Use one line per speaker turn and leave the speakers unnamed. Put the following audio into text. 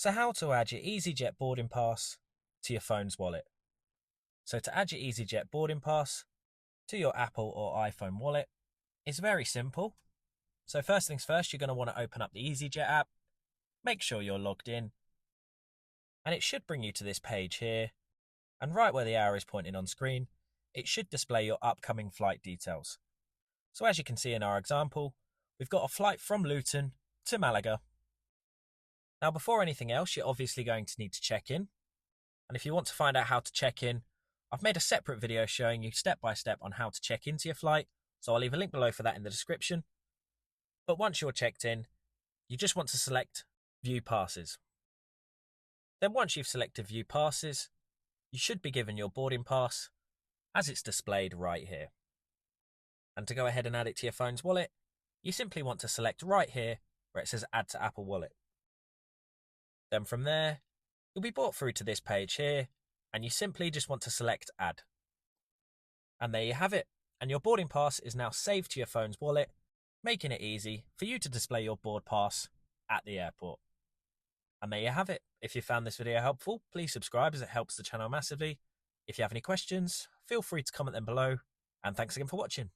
So how to add your EasyJet boarding pass to your phone's wallet. So to add your EasyJet boarding pass to your Apple or iPhone wallet, it's very simple. So first things first, you're going to want to open up the EasyJet app, make sure you're logged in, and it should bring you to this page here. And right where the arrow is pointing on screen, it should display your upcoming flight details. So as you can see in our example, we've got a flight from Luton to Malaga. Now before anything else, you're obviously going to need to check in. And if you want to find out how to check in, I've made a separate video showing you step by step on how to check into your flight, so I'll leave a link below for that in the description. But once you're checked in, you just want to select View Passes. Then once you've selected View Passes, you should be given your boarding pass as it's displayed right here. And to go ahead and add it to your phone's wallet, you simply want to select right here where it says Add to Apple Wallet. Then from there, you'll be brought through to this page here, and you simply just want to select Add. And there you have it, and your boarding pass is now saved to your phone's wallet, making it easy for you to display your board pass at the airport. And there you have it. If you found this video helpful, please subscribe as it helps the channel massively. If you have any questions, feel free to comment them below, and thanks again for watching.